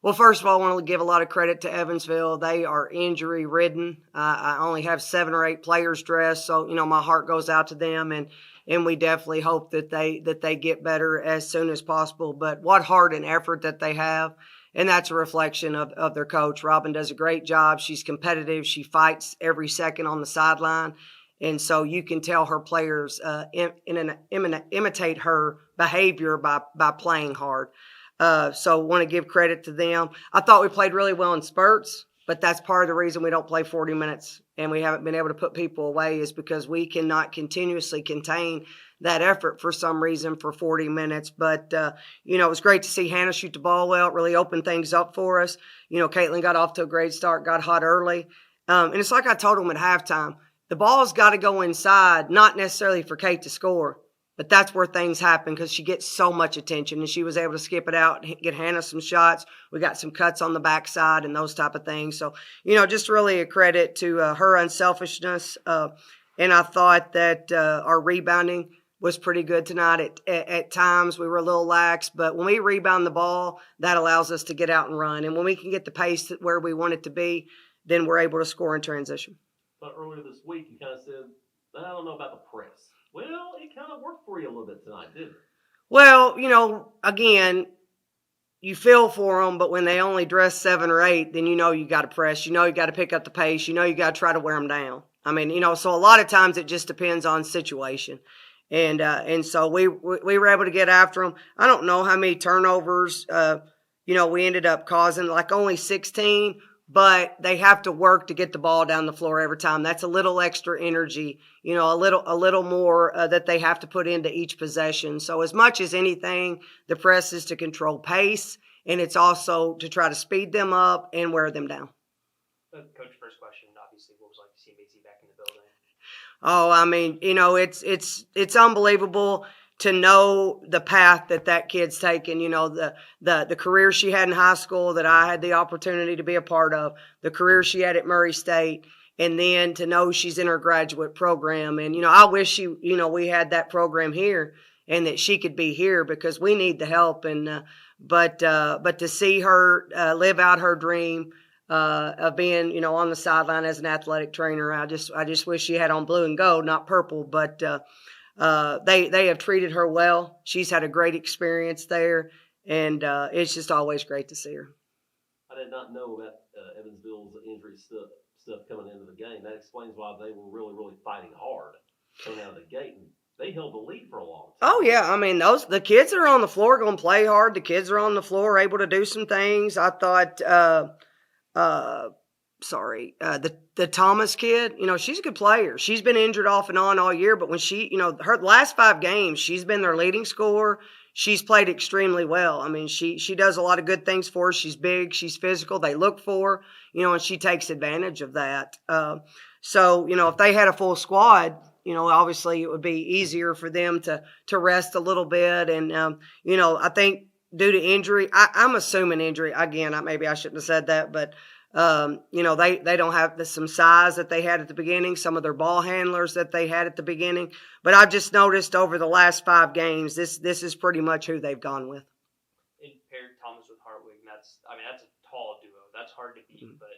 Well, first of all, I want to give a lot of credit to Evansville. They are injury ridden. I only have 7 or 8 players dressed, so my heart goes out to them, and we definitely hope that they get better as soon as possible. But what heart and effort that they have, and that's a reflection of their coach. Robin does a great job. She's competitive. She fights every second on the sideline. And so you can tell her players imitate her behavior by playing hard. So want to give credit to them. I thought we played really well in spurts, but that's part of the reason we don't play 40 minutes and we haven't been able to put people away is because we cannot continuously contain that effort for some reason for 40 minutes. But, it was great to see Hannah shoot the ball well. It really opened things up for us. Caitlin got off to a great start, got hot early. And it's like I told them at halftime, the ball's got to go inside, not necessarily for Kate to score. But that's where things happen because she gets so much attention, and she was able to skip it out and get Hannah some shots. We got some cuts on the backside and those type of things. So, just really a credit to her unselfishness. And I thought that our rebounding was pretty good tonight. At times we were a little lax, but when we rebound the ball, that allows us to get out and run. And when we can get the pace where we want it to be, then we're able to score in transition. But earlier this week, you kind of said, I don't know about the press. Well, it kind of worked for you a little bit tonight, didn't it? Well, again, you feel for them, but when they only dress 7 or 8, then you got to press. You got to pick up the pace. You got to try to wear them down. I mean, so a lot of times it just depends on situation. And so we were able to get after them. I don't know how many turnovers, we ended up causing, like only 16. But they have to work to get the ball down the floor every time. That's a little extra energy, a little more that they have to put into each possession. So as much as anything, the press is to control pace, and it's also to try to speed them up and wear them down. Coach, first question, obviously, what was it like to see Macy back in the building? Oh, I mean, it's unbelievable to know the path that kid's taken, the career she had in high school that I had the opportunity to be a part of, the career she had at Murray State, and then to know she's in her graduate program. And, I wish we had that program here and that she could be here because we need the help. And, but to see her live out her dream of being, on the sideline as an athletic trainer, I just wish she had on blue and gold, not purple, but, they have treated her well. She's had a great experience there, and it's just always great to see her. I did not know about Evansville's injury stuff coming into the game. That explains why they were really, really fighting hard coming out of the gate. And they held the lead for a long time. Oh, yeah. I mean, the kids that are on the floor are going to play hard. The kids are on the floor able to do some things. I thought the Thomas kid, she's a good player. She's been injured off and on all year, but when she, her last 5 games, she's been their leading scorer. She's played extremely well. I mean, she does a lot of good things for us. She's big, she's physical. They look for her, and she takes advantage of that. So, if they had a full squad, obviously it would be easier for them to rest a little bit. And, I think due to injury, I'm assuming injury. Again, maybe I shouldn't have said that, but they don't have some size that they had at the beginning, some of their ball handlers that they had at the beginning. But I've just noticed over the last 5 games, this is pretty much who they've gone with. And paired Thomas with Hartwig, that's a tall duo. That's hard to beat. Mm-hmm. But,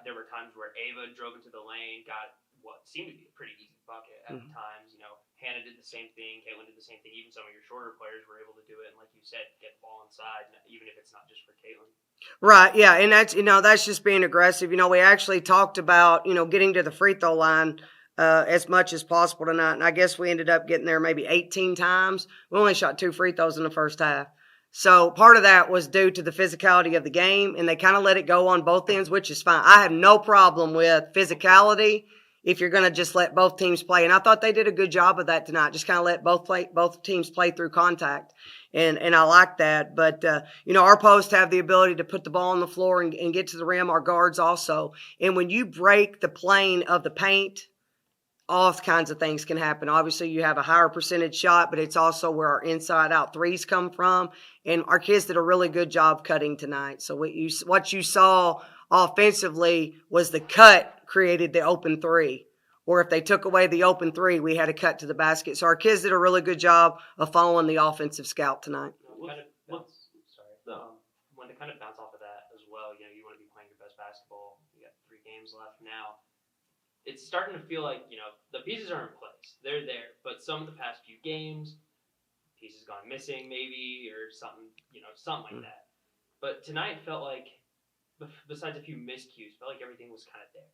there were times where Ava drove into the lane, got what seemed to be a pretty easy bucket at Mm-hmm. times. Hannah did the same thing. Caitlin did the same thing. Even some of your shorter players were able to do it. And like you said, get the ball inside, even if it's not just for Caitlin. Right, yeah, and that's just being aggressive. We actually talked about, getting to the free throw line as much as possible tonight, and I guess we ended up getting there maybe 18 times. We only shot 2 free throws in the first half. So part of that was due to the physicality of the game, and they kind of let it go on both ends, which is fine. I have no problem with physicality if you're going to just let both teams play, and I thought they did a good job of that tonight, just kind of let both teams play through contact. And I like that. But, our posts have the ability to put the ball on the floor and get to the rim, our guards also. And when you break the plane of the paint, all kinds of things can happen. Obviously, you have a higher percentage shot, but it's also where our inside-out threes come from. And our kids did a really good job cutting tonight. So what you saw offensively was the cut created the open 3. Or if they took away the open 3, we had a cut to the basket. So our kids did a really good job of following the offensive scout tonight. Wanted to kind of bounce off of that as well. You know, you want to be playing your best basketball. You got 3 games left now. It's starting to feel like, you know, the pieces are in place. They're there. But some of the past few games, pieces gone missing maybe or something, you know, something like that. But tonight felt like, besides a few miscues, felt like everything was kind of there.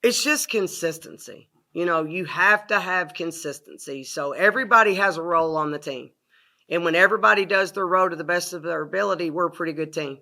It's just consistency. You know, you have to have consistency. So everybody has a role on the team. And when everybody does their role to the best of their ability, we're a pretty good team.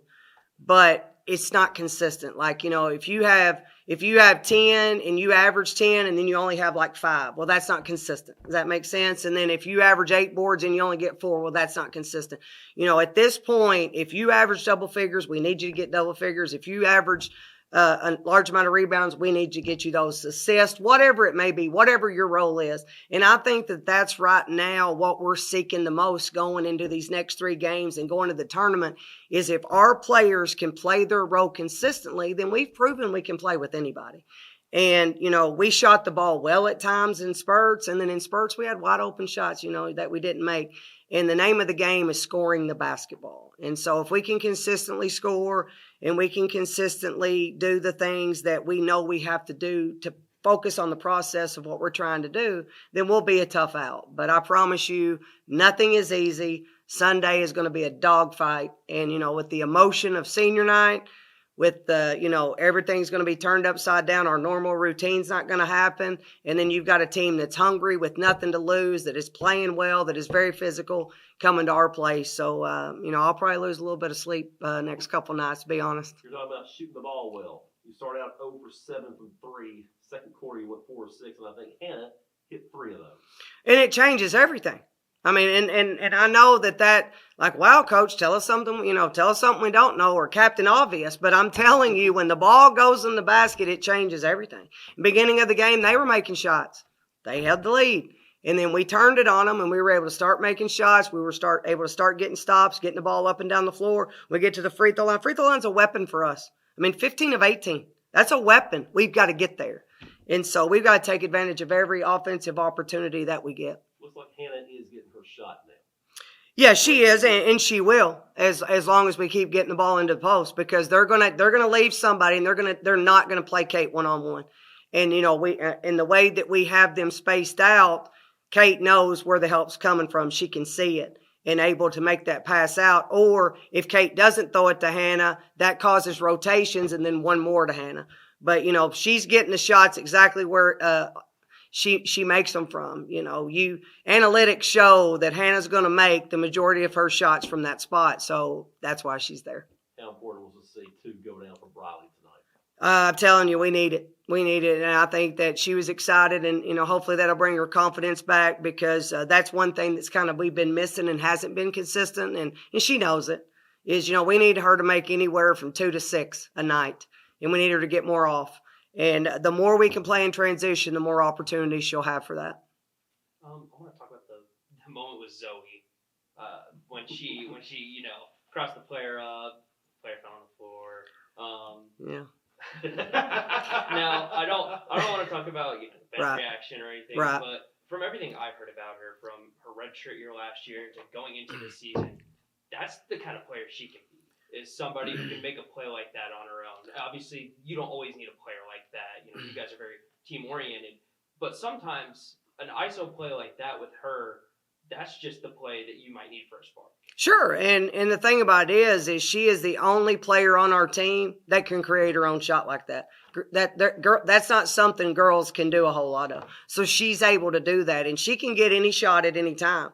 But it's not consistent. Like, you know, if you have 10 and you average 10 and then you only have like 5, well, that's not consistent. Does that make sense? And then if you average 8 boards and you only get 4, well, that's not consistent. You know, at this point, if you average double figures, we need you to get double figures. If you average a large amount of rebounds, we need to get you those assists, whatever it may be, whatever your role is. And I think that that's right now what we're seeking the most going into these next 3 games and going to the tournament is if our players can play their role consistently, then we've proven we can play with anybody. And, you know, we shot the ball well at times in spurts, and then in spurts we had wide open shots, you know, that we didn't make. And the name of the game is scoring the basketball. And so if we can consistently score and we can consistently do the things that we know we have to do to focus on the process of what we're trying to do, then we'll be a tough out. But I promise you, nothing is easy. Sunday is going to be a dogfight. And, you know, with the emotion of senior night, with the, you know, everything's going to be turned upside down. Our normal routine's not going to happen. And then you've got a team that's hungry with nothing to lose, that is playing well, that is very physical, coming to our place. So, you know, I'll probably lose a little bit of sleep next couple nights, to be honest. You're talking about shooting the ball well. You started out 0 for 7 from 3. Second quarter, you went 4 or 6, and I think Hannah hit 3 of those. And it changes everything. I mean, and I know that like, wow, coach, tell us something, you know, tell us something we don't know, or Captain Obvious. But I'm telling you, when the ball goes in the basket, it changes everything. Beginning of the game, they were making shots. They held the lead. And then we turned it on them, and we were able to start making shots. We were able to start getting stops, getting the ball up and down the floor. We get to the free throw line. Free throw line's a weapon for us. I mean, 15 of 18. That's a weapon. We've got to get there. And so we've got to take advantage of every offensive opportunity that we get. Looks like Hannah is getting her shot now. Yeah, she is, and she will, as long as we keep getting the ball into the post, because they're gonna leave somebody, and they're not gonna play Kate 1-on-1. And you know, in the way that we have them spaced out, Kate knows where the help's coming from. She can see it and able to make that pass out. Or if Kate doesn't throw it to Hannah, that causes rotations and then one more to Hannah. But you know, she's getting the shots exactly where she makes them from. You know, analytics show that Hannah's going to make the majority of her shots from that spot. So that's why she's there. How important was to see 2 go down for Briley tonight? I'm telling you, we need it. We need it. And I think that she was excited, and, you know, hopefully that'll bring her confidence back, because that's one thing that's we've been missing and hasn't been consistent. And she knows it is, you know, we need her to make anywhere from 2 to 6 a night, and we need her to get more off. And the more we can play in transition, the more opportunities she'll have for that. I want to talk about the moment with Zoe when she you know, crossed the player up, player fell on the floor. Yeah. Now I don't want to talk about, you know, bench Right. reaction or anything, Right. but from everything I've heard about her, from her redshirt year last year to going into this season, that's the kind of player she can be. Is somebody who can make a play like that on her own. Obviously, you don't always need a player like that. You know, you guys are very team-oriented. But sometimes an ISO play like that with her, that's just the play that you might need for a spark. Sure. And the thing about it is she is the only player on our team that can create her own shot like that. That's not something girls can do a whole lot of. So she's able to do that, and she can get any shot at any time.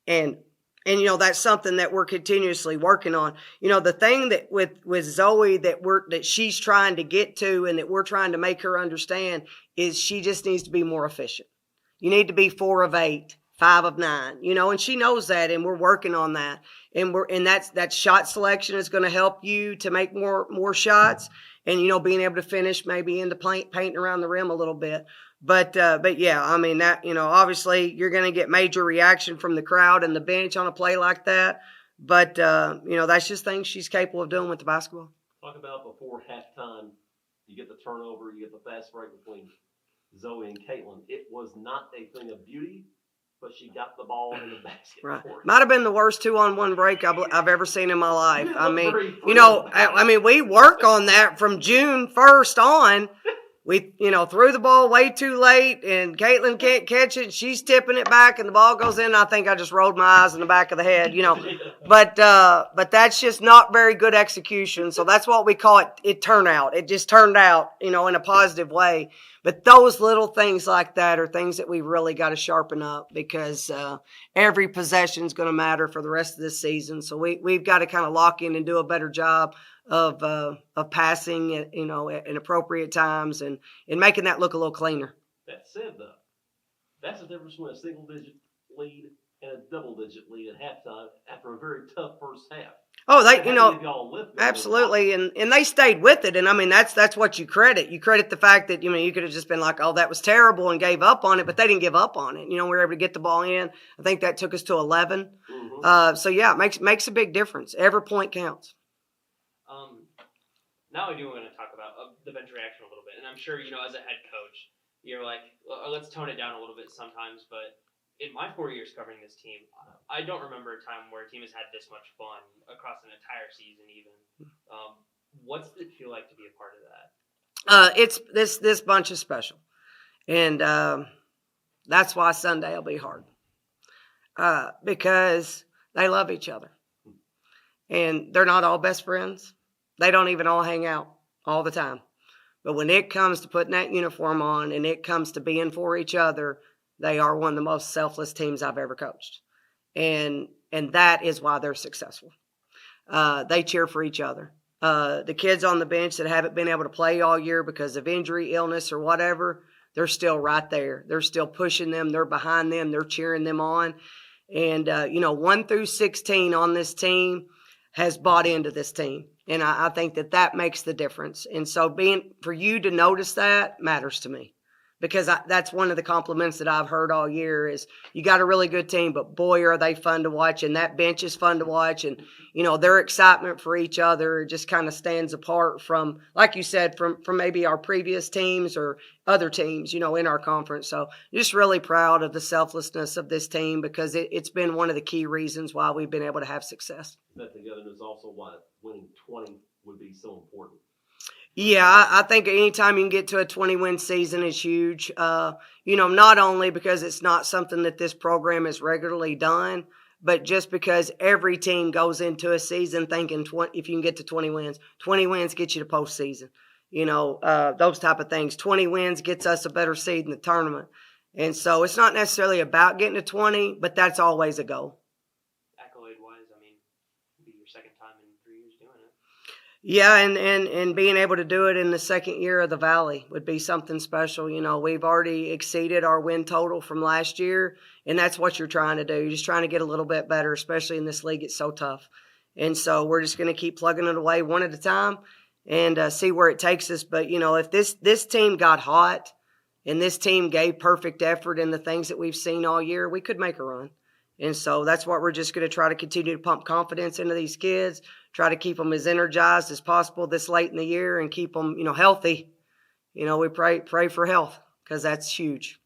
And you know, that's something that we're continuously working on. You know, the thing that with Zoe that she's trying to get to, and that we're trying to make her understand, is she just needs to be more efficient. You need to be 4 of 8, 5 of 9, you know, and she knows that, and we're working on that. And that shot selection is going to help you to make more shots, and, you know, being able to finish maybe in the painting around the rim a little bit. But yeah, I mean, that, you know, obviously you're going to get major reaction from the crowd and the bench on a play like that. But, you know, that's just things she's capable of doing with the basketball. Talk about before halftime, you get the turnover, you get the fast break between Zoe and Caitlin. It was not a thing of beauty, but she got the ball in the basket. Right. for it. Might have been the worst 2-on-1 break I've ever seen in my life. You I look mean, very you know, thrilled. I mean, we work on that from June 1st on. We, threw the ball way too late, and Caitlin can't catch it. She's tipping it back, and the ball goes in. I think I just rolled my eyes in the back of the head, But that's just not very good execution. So that's what we call it turnout. It just turned out, in a positive way. But those little things like that are things that we really got to sharpen up, because every possession is going to matter for the rest of this season. So we've got to kind of lock in and do a better job of passing, at appropriate times, and making that look a little cleaner. That said, though, that's the difference between a single-digit lead and a double-digit lead at halftime after a very tough first half. Oh, How do y'all lift that absolutely, with and they stayed with it, and I mean that's what you credit. You credit the fact that you could have just been like, oh, that was terrible, and gave up on it, but they didn't give up on it. We were able to get the ball in. I think that took us to 11. Mm-hmm. So yeah, it makes a big difference. Every point counts. Now I do want to talk about the bench reaction a little bit, and I'm sure as a head coach, you're like, let's tone it down a little bit sometimes. But in my 4 years covering this team, I don't remember a time where a team has had this much fun across an entire season. Even, what's it feel like to be a part of that? It's this bunch is special, and that's why Sunday will be hard, because they love each other, and they're not all best friends. They don't even all hang out all the time. But when it comes to putting that uniform on and it comes to being for each other, they are one of the most selfless teams I've ever coached. And that is why they're successful. They cheer for each other. The kids on the bench that haven't been able to play all year because of injury, illness, or whatever, they're still right there. They're still pushing them. They're behind them. They're cheering them on. And, 1 through 16 on this team has bought into this team. And I think that makes the difference. And so for you to notice that matters to me, because that's one of the compliments that I've heard all year is you got a really good team, but boy, are they fun to watch. And that bench is fun to watch. And, their excitement for each other just kind of stands apart from, like you said, from maybe our previous teams or other teams, in our conference. So just really proud of the selflessness of this team, because it's been one of the key reasons why we've been able to have success. That together is also why winning 20 would be so important. Yeah, I think anytime you can get to a 20-win season is huge. Not only because it's not something that this program has regularly done, but just because every team goes into a season thinking if you can get to 20 wins gets you to postseason. Those type of things. 20 wins gets us a better seed in the tournament. And so it's not necessarily about getting to 20, but that's always a goal. Accolade-wise, I mean, it'll be your second time in 3 years doing it. Yeah, and being able to do it in the second year of the Valley would be something special. We've already exceeded our win total from last year, and that's what you're trying to do. You're just trying to get a little bit better, especially in this league. It's so tough. And so we're just going to keep plugging it away one at a time and see where it takes us. But, if this team got hot and this team gave perfect effort in the things that we've seen all year, we could make a run. And so that's what we're just going to try to continue to pump confidence into these kids, try to keep them as energized as possible this late in the year and keep them, healthy. We pray for health, because that's huge.